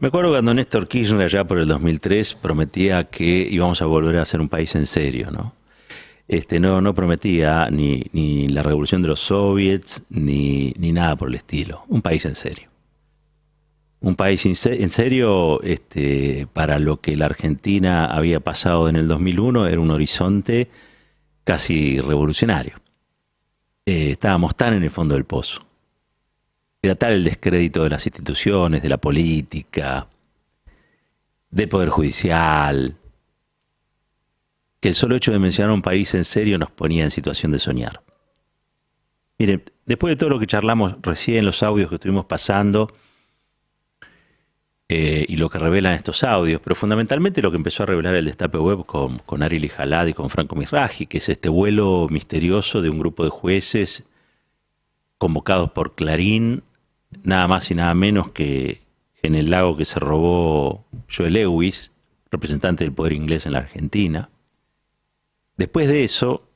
Me acuerdo cuando Néstor Kirchner, allá por el 2003, prometía que íbamos a volver a ser un país en serio, ¿no? No prometía ni la revolución de los soviets, ni nada por el estilo. Un país en serio. Un país en serio, para lo que la Argentina había pasado en el 2001, era un horizonte casi revolucionario. Estábamos tan en el fondo del pozo. Era tal el descrédito de las instituciones, de la política, del Poder Judicial, que el solo hecho de mencionar un país en serio nos ponía en situación de soñar. Miren, después de todo lo que charlamos recién, los audios que estuvimos pasando, y lo que revelan estos audios, pero fundamentalmente lo que empezó a revelar el Destape Web con Ariel Jalad y con Franco Misraji, que es este vuelo misterioso de un grupo de jueces convocados por Clarín, nada más y nada menos que en el lago que se robó Joe Lewis, representante del poder inglés en la Argentina. Después de eso,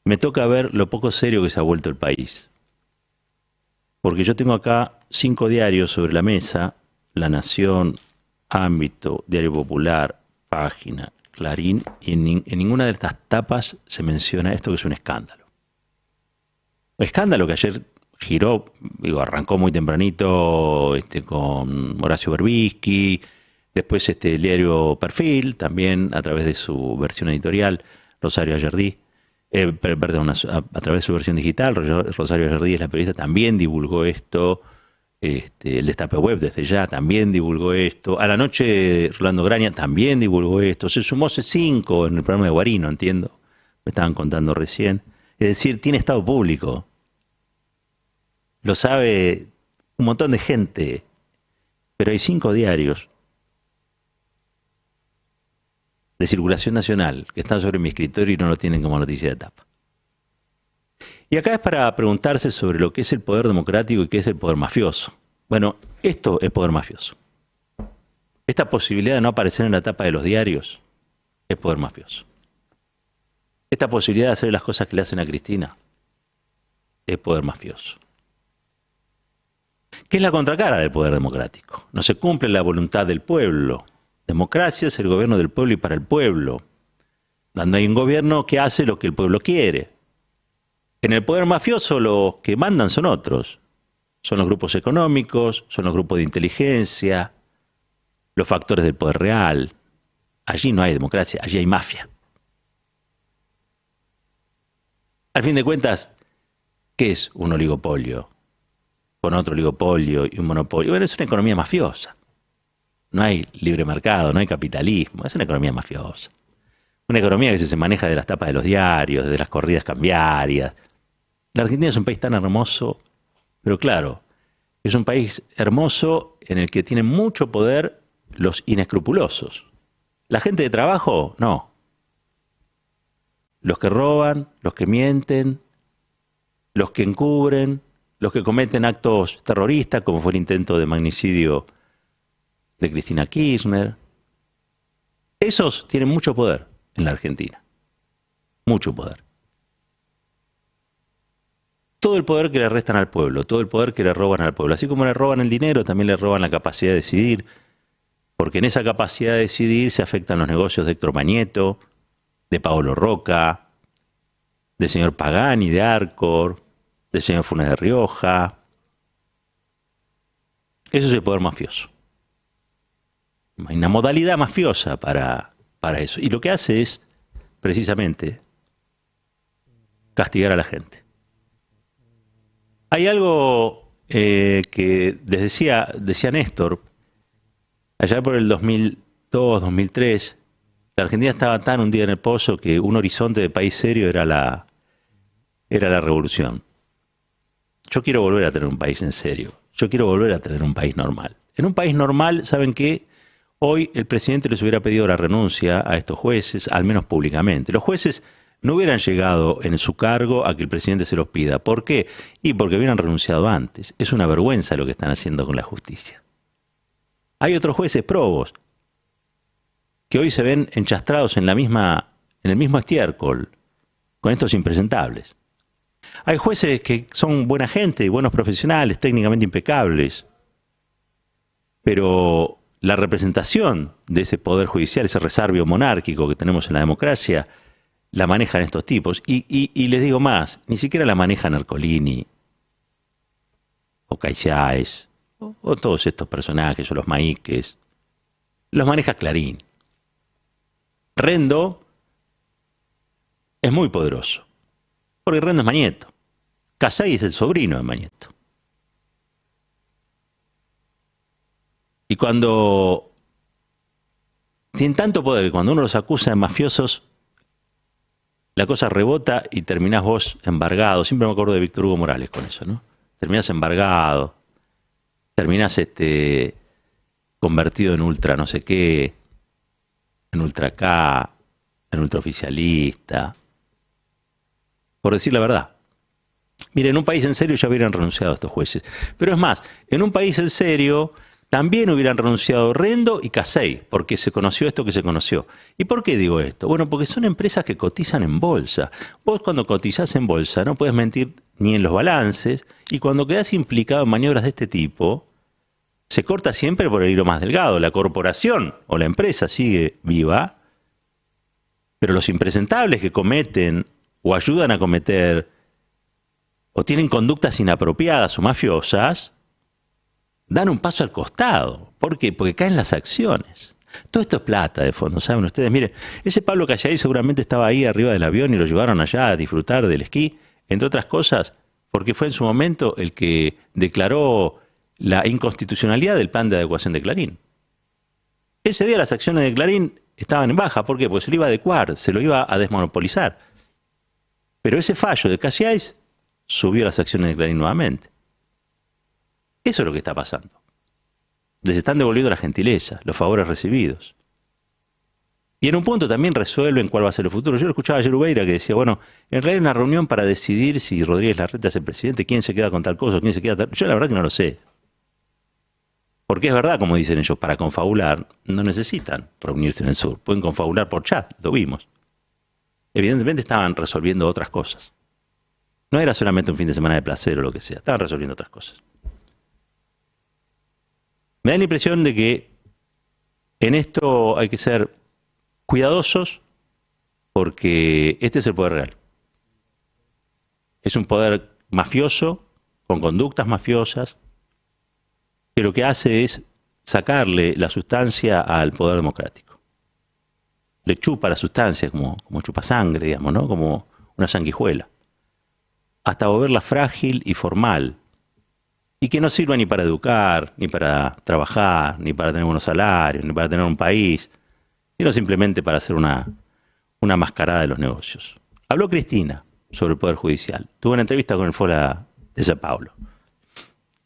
me toca ver lo poco serio que se ha vuelto el país. Porque yo tengo acá 5 diarios sobre la mesa: La Nación, Ámbito, Diario Popular, Página, Clarín, y en ninguna de estas tapas se menciona esto, que es un escándalo. Un escándalo que ayer giró, arrancó muy tempranito con Horacio Berbisky, después el diario Perfil, también a través de su versión editorial, Rosario Ayardí, a través de su versión digital, Rosario Ayardí es la periodista, también divulgó esto. El Destape Web desde ya también divulgó esto. A la noche Rolando Graña también divulgó esto. Se sumó C5 en el programa de Guarino, entiendo. Me estaban contando recién. Es decir, tiene estado público. Lo sabe un montón de gente. Pero hay 5 diarios de circulación nacional que están sobre mi escritorio y no lo tienen como noticia de tapa. Y acá es para preguntarse sobre lo que es el poder democrático y qué es el poder mafioso. Bueno, esto es poder mafioso. Esta posibilidad de no aparecer en la tapa de los diarios es poder mafioso. Esta posibilidad de hacer las cosas que le hacen a Cristina es poder mafioso. ¿Qué es la contracara del poder democrático? No se cumple la voluntad del pueblo. Democracia es el gobierno del pueblo y para el pueblo. Donde hay un gobierno que hace lo que el pueblo quiere. En el poder mafioso los que mandan son otros. Son los grupos económicos, son los grupos de inteligencia, los factores del poder real. Allí no hay democracia, allí hay mafia. Al fin de cuentas, ¿qué es un oligopolio? Con otro oligopolio y un monopolio. Bueno, es una economía mafiosa. No hay libre mercado, no hay capitalismo, es una economía mafiosa. Una economía que se maneja de las tapas de los diarios, de las corridas cambiarias. La Argentina es un país tan hermoso, pero claro, es un país hermoso en el que tienen mucho poder los inescrupulosos. La gente de trabajo, no. Los que roban, los que mienten, los que encubren, los que cometen actos terroristas, como fue el intento de magnicidio de Cristina Kirchner. Esos tienen mucho poder en la Argentina. Mucho poder. Todo el poder que le restan al pueblo, todo el poder que le roban al pueblo. Así como le roban el dinero, también le roban la capacidad de decidir, porque en esa capacidad de decidir se afectan los negocios de Héctor Mañeto, de Paolo Roca, del señor Pagani de Arcor, del señor Funes de Rioja. Eso es el poder mafioso. Hay una modalidad mafiosa para eso. Y lo que hace es, precisamente, castigar a la gente. Hay algo que decía Néstor, allá por el 2002, 2003, la Argentina estaba tan hundida en el pozo que un horizonte de país serio era la revolución. Yo quiero volver a tener un país en serio. Yo quiero volver a tener un país normal. En un país normal, ¿saben qué? Hoy el presidente les hubiera pedido la renuncia a estos jueces, al menos públicamente. Los jueces no hubieran llegado en su cargo a que el presidente se los pida. ¿Por qué? Y porque hubieran renunciado antes. Es una vergüenza lo que están haciendo con la justicia. Hay otros jueces probos que hoy se ven enchastrados en el mismo estiércol con estos impresentables. Hay jueces que son buena gente, buenos profesionales, técnicamente impecables, Pero la representación de ese poder judicial, ese resarvio monárquico que tenemos en la democracia, la manejan estos tipos. Y les digo más, ni siquiera la manejan Ercolini o Caixáez o todos estos personajes o los Maíques. Los maneja Clarín. Rendo es muy poderoso, porque Rendo es Mañeto. Casay es el sobrino de Mañeto. Y cuando tienen tanto poder que cuando uno los acusa de mafiosos, la cosa rebota y terminás vos embargado. Siempre me acuerdo de Víctor Hugo Morales con eso, ¿no? Terminás embargado, terminás convertido en ultra no sé qué, en ultra K, en ultraoficialista. Por decir la verdad. Mire, en un país en serio ya hubieran renunciado estos jueces. Pero es más, en un país en serio también hubieran renunciado Rendo y Casey, porque se conoció esto que se conoció. ¿Y por qué digo esto? Bueno, porque son empresas que cotizan en bolsa. Vos cuando cotizás en bolsa no puedes mentir ni en los balances, y cuando quedás implicado en maniobras de este tipo, se corta siempre por el hilo más delgado. La corporación o la empresa sigue viva, pero los impresentables que cometen o ayudan a cometer o tienen conductas inapropiadas o mafiosas, dan un paso al costado. ¿Por qué? Porque caen las acciones. Todo esto es plata de fondo, ¿saben ustedes? Miren, ese Pablo Callay seguramente estaba ahí arriba del avión y lo llevaron allá a disfrutar del esquí, entre otras cosas, porque fue en su momento el que declaró la inconstitucionalidad del plan de adecuación de Clarín. Ese día las acciones de Clarín estaban en baja. ¿Por qué? Porque se lo iba a adecuar, se lo iba a desmonopolizar. Pero ese fallo de Callay subió las acciones de Clarín nuevamente. Eso es lo que está pasando. Les están devolviendo la gentileza, los favores recibidos. Y en un punto también resuelven cuál va a ser el futuro. Yo lo escuchaba ayer Ubeira que decía, bueno, en realidad hay una reunión para decidir si Rodríguez Larreta es el presidente, quién se queda con tal cosa, quién se queda tal... Yo la verdad que no lo sé. Porque es verdad, como dicen ellos, para confabular no necesitan reunirse en el sur. Pueden confabular por chat, lo vimos. Evidentemente estaban resolviendo otras cosas. No era solamente un fin de semana de placer o lo que sea, estaban resolviendo otras cosas. Me da la impresión de que en esto hay que ser cuidadosos porque este es el poder real. Es un poder mafioso, con conductas mafiosas, que lo que hace es sacarle la sustancia al poder democrático. Le chupa la sustancia como chupa sangre, digamos, ¿no? Como una sanguijuela. Hasta volverla frágil y formal. Y que no sirva ni para educar, ni para trabajar, ni para tener buenos salarios, ni para tener un país, sino simplemente para hacer una mascarada de los negocios. Habló Cristina sobre el Poder Judicial. Tuvo una entrevista con el Fola de Sao Paulo.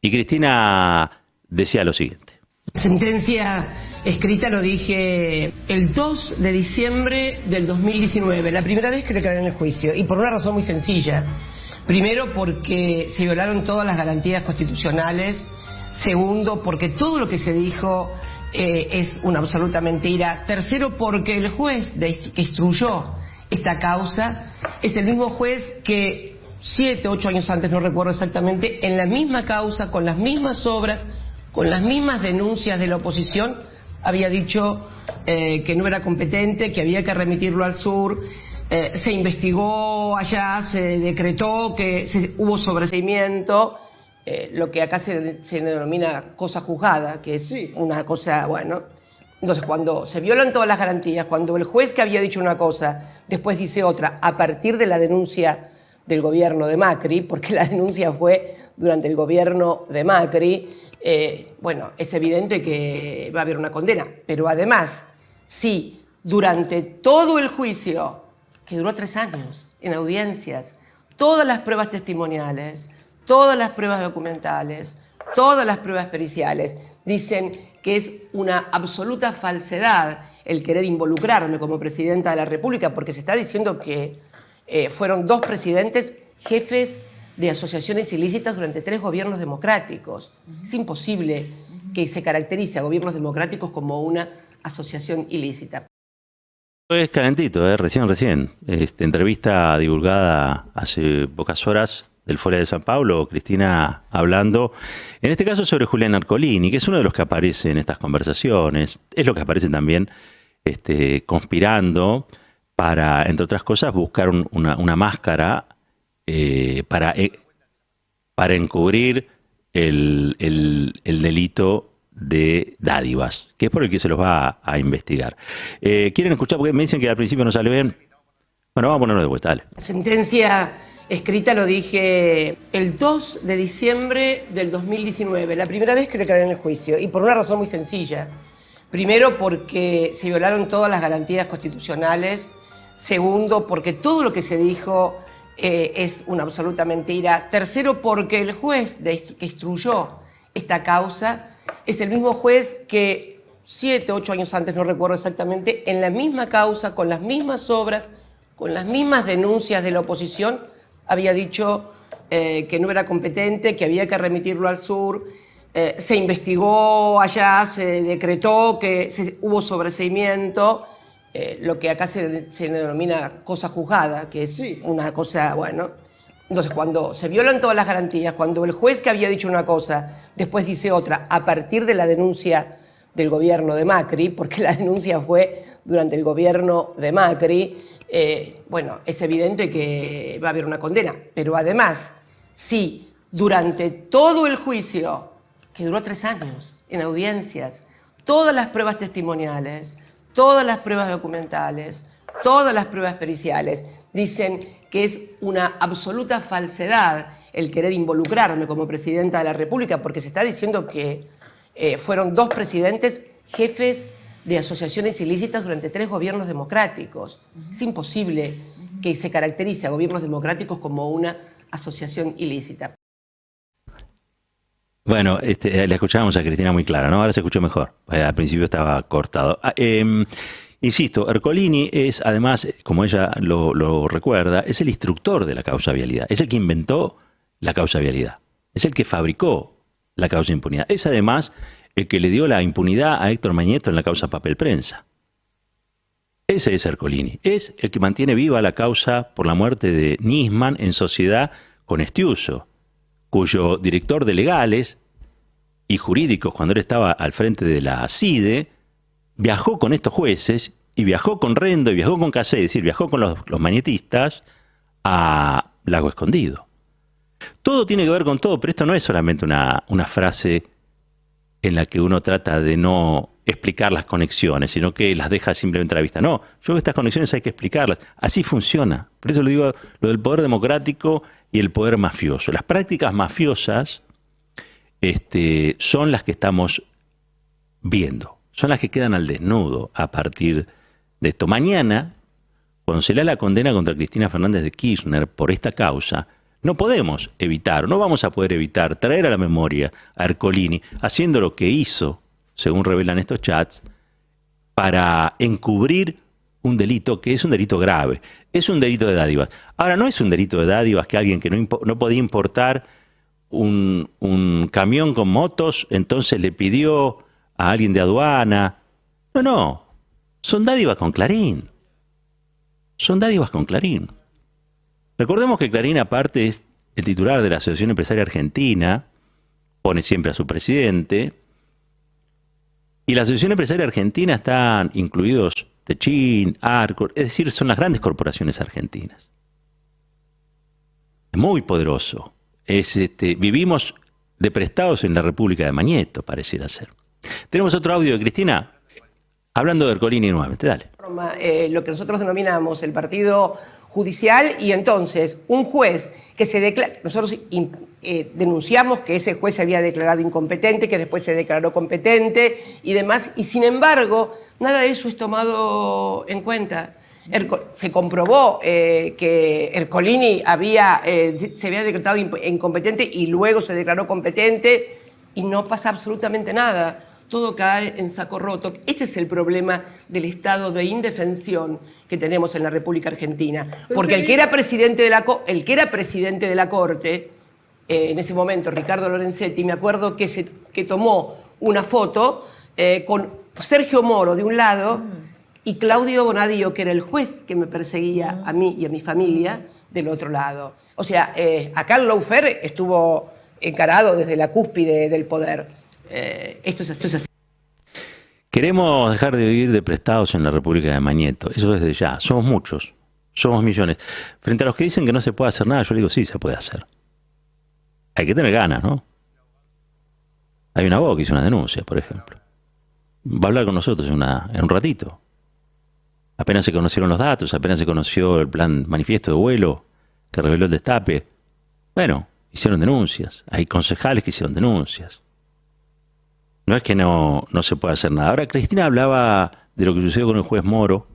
Y Cristina decía lo siguiente. Sentencia escrita lo dije el 2 de diciembre del 2019, la primera vez que declaré en el juicio, y por una razón muy sencilla. Primero, porque se violaron todas las garantías constitucionales. Segundo, porque todo lo que se dijo es una absoluta mentira. Tercero, porque el juez que instruyó esta causa es el mismo juez que 7, 8 años antes, no recuerdo exactamente, en la misma causa, con las mismas obras, con las mismas denuncias de la oposición, había dicho que no era competente, que había que remitirlo al sur. Se investigó allá, se decretó que hubo sobreseimiento, lo que acá se denomina cosa juzgada, que es una cosa, bueno. Entonces, cuando se violan todas las garantías, cuando el juez que había dicho una cosa después dice otra, a partir de la denuncia del gobierno de Macri, porque la denuncia fue durante el gobierno de Macri, bueno, es evidente que va a haber una condena. Pero además, si durante todo el juicio, que duró 3 años, en audiencias, todas las pruebas testimoniales, todas las pruebas documentales, todas las pruebas periciales, dicen que es una absoluta falsedad el querer involucrarme como presidenta de la República, porque se está diciendo que fueron 2 presidentes jefes de asociaciones ilícitas durante 3 gobiernos democráticos. Es imposible que se caracterice a gobiernos democráticos como una asociación ilícita. Es calentito, recién. Entrevista divulgada hace pocas horas del Fórum de San Pablo, Cristina hablando, en este caso sobre Julián Ercolini, que es uno de los que aparece en estas conversaciones, es lo que aparece también conspirando para, entre otras cosas, buscar una máscara para encubrir el delito de dádivas, que es por el que se los va a investigar. ¿Quieren escuchar? Porque me dicen que al principio no sale bien. Bueno, vamos a ponerlo de vuelta, dale. Sentencia escrita lo dije el 2 de diciembre del 2019, la primera vez que declaré en el juicio, y por una razón muy sencilla. Primero, porque se violaron todas las garantías constitucionales. Segundo, porque todo lo que se dijo es una absoluta mentira. Tercero, porque el juez que instruyó esta causa es el mismo juez que 7, 8 años antes, no recuerdo exactamente, en la misma causa, con las mismas obras, con las mismas denuncias de la oposición, había dicho que no era competente, que había que remitirlo al sur. Se investigó allá, se decretó que hubo sobreseimiento, lo que acá se denomina cosa juzgada, que es una cosa, bueno. Entonces, cuando se violan todas las garantías, cuando el juez que había dicho una cosa después dice otra, a partir de la denuncia del gobierno de Macri, porque la denuncia fue durante el gobierno de Macri, bueno, es evidente que va a haber una condena. Pero además, si durante todo el juicio, que duró 3 años, en audiencias, todas las pruebas testimoniales, todas las pruebas documentales, todas las pruebas periciales dicen que es una absoluta falsedad el querer involucrarme como presidenta de la República, porque se está diciendo que fueron 2 presidentes jefes de asociaciones ilícitas durante 3 gobiernos democráticos. Es imposible que se caracterice a gobiernos democráticos como una asociación ilícita. Bueno, le escuchábamos a Cristina muy clara, ¿no? Ahora se escuchó mejor. Al principio estaba cortado. Insisto, Ercolini es, además, como ella lo recuerda, es el instructor de la causa vialidad. Es el que inventó la causa vialidad. Es el que fabricó la causa impunidad. Es además el que le dio la impunidad a Héctor Mañeto en la causa Papel Prensa. Ese es Ercolini. Es el que mantiene viva la causa por la muerte de Nisman en sociedad con Estiuso, cuyo director de legales y jurídicos, cuando él estaba al frente de la CIDE, viajó con estos jueces y viajó con Rendo y viajó con Cassé, es decir, viajó con los mañetistas a Lago Escondido. Todo tiene que ver con todo, pero esto no es solamente una frase en la que uno trata de no explicar las conexiones, sino que las deja simplemente a la vista. No, yo creo que estas conexiones hay que explicarlas. Así funciona. Por eso le digo lo del poder democrático y el poder mafioso. Las prácticas mafiosas son las que estamos viendo. Son las que quedan al desnudo a partir de esto. Mañana, cuando se lea la condena contra Cristina Fernández de Kirchner por esta causa, no podemos evitar, no vamos a poder evitar traer a la memoria a Ercolini haciendo lo que hizo, según revelan estos chats, para encubrir un delito que es un delito grave. Es un delito de dádivas. Ahora, no es un delito de dádivas que alguien que no podía importar un camión con motos, entonces le pidió a alguien de aduana. No. Son dádivas con Clarín. Son dádivas con Clarín. Recordemos que Clarín, aparte, es el titular de la Asociación Empresaria Argentina, pone siempre a su presidente, y la Asociación Empresaria Argentina están incluidos Techin, Arcor, es decir, son las grandes corporaciones argentinas. Es muy poderoso. Vivimos de prestados en la República de Mañeto, pareciera ser. Tenemos otro audio de Cristina, hablando de Ercolini nuevamente, dale. Lo que nosotros denominamos el partido judicial, y entonces un juez que se declara, nosotros denunciamos que ese juez se había declarado incompetente, que después se declaró competente y demás, y sin embargo nada de eso es tomado en cuenta. Se comprobó que Ercolini se había declarado incompetente y luego se declaró competente y no pasa absolutamente nada. Todo cae en saco roto. Este es el problema del estado de indefensión que tenemos en la República Argentina. Porque el que era presidente de la Corte, en ese momento, Ricardo Lorenzetti, me acuerdo que tomó una foto con Sergio Moro de un lado y Claudio Bonadío, que era el juez que me perseguía a mí y a mi familia, del otro lado. O sea, acá el lawfare estuvo encarado desde la cúspide del poder. Esto es así. Queremos dejar de vivir de prestados en la República de Mañeto. Eso desde ya. Somos muchos. Somos millones. Frente a los que dicen que no se puede hacer nada, yo digo, sí, se puede hacer. Hay que tener ganas, ¿no? Hay un abogado que hizo una denuncia, por ejemplo. Va a hablar con nosotros en un ratito. Apenas se conocieron los datos, apenas se conoció el plan manifiesto de vuelo que reveló el Destape. Bueno, hicieron denuncias. Hay concejales que hicieron denuncias. No es que no se pueda hacer nada. Ahora, Cristina hablaba de lo que sucedió con el juez Moro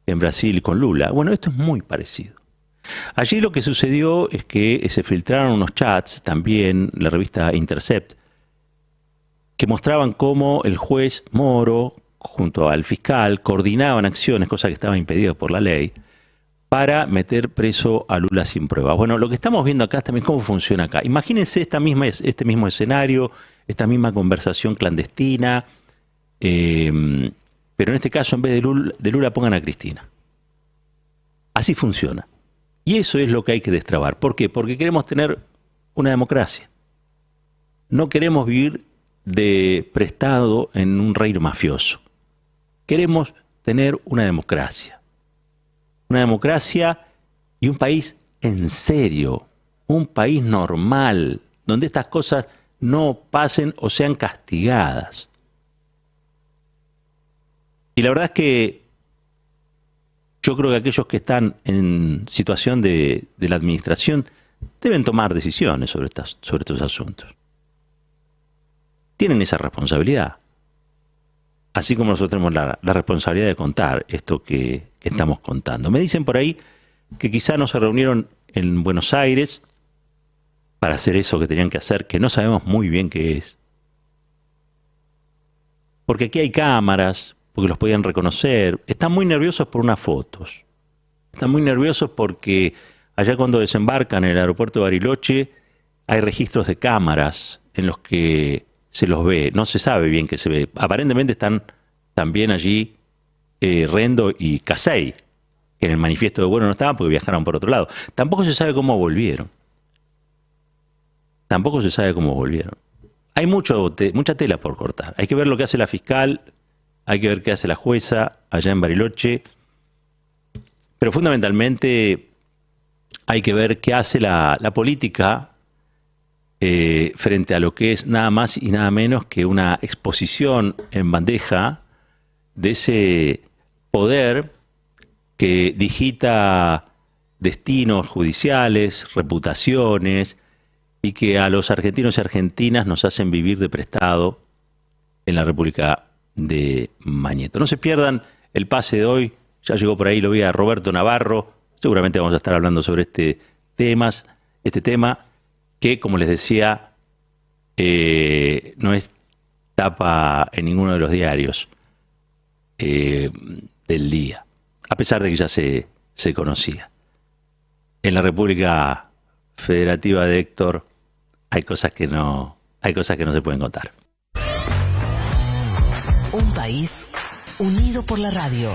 en Brasil con Lula. Bueno, esto es muy parecido. Allí lo que sucedió es que se filtraron unos chats, también la revista Intercept, que mostraban cómo el juez Moro, junto al fiscal, coordinaban acciones, cosa que estaba impedida por la ley, para meter preso a Lula sin pruebas. Bueno, lo que estamos viendo acá es también cómo funciona acá. Imagínense este mismo escenario, esta misma conversación clandestina, pero en este caso en vez de Lula pongan a Cristina. Así funciona. Y eso es lo que hay que destrabar. ¿Por qué? Porque queremos tener una democracia. No queremos vivir de prestado en un reino mafioso. Queremos tener una democracia. Una democracia y un país en serio. Un país normal, donde estas cosas no pasen o sean castigadas. Y la verdad es que yo creo que aquellos que están en situación de la administración deben tomar decisiones sobre estos asuntos. Tienen esa responsabilidad. Así como nosotros tenemos la responsabilidad de contar esto que estamos contando. Me dicen por ahí que quizá no se reunieron en Buenos Aires para hacer eso que tenían que hacer, que no sabemos muy bien qué es. Porque aquí hay cámaras, porque los podían reconocer. Están muy nerviosos por unas fotos. Están muy nerviosos porque allá cuando desembarcan en el aeropuerto de Bariloche hay registros de cámaras en los que se los ve. No se sabe bien qué se ve. Aparentemente están también allí Rendo y Casey, que en el manifiesto de vuelo no estaban porque viajaron por otro lado. Tampoco se sabe cómo volvieron. Hay mucha tela por cortar. Hay que ver lo que hace la fiscal, hay que ver qué hace la jueza allá en Bariloche, pero fundamentalmente hay que ver qué hace la política frente a lo que es nada más y nada menos que una exposición en bandeja de ese poder que digita destinos judiciales, reputaciones, y que a los argentinos y argentinas nos hacen vivir de prestado en la República de Mañeto. No se pierdan el pase de hoy, ya llegó por ahí, lo vi a Roberto Navarro, seguramente vamos a estar hablando sobre este tema que, como les decía, no es tapa en ninguno de los diarios del día, a pesar de que ya se conocía. En la República Federativa de Héctor hay cosas que no se pueden contar. Un país unido por la radio.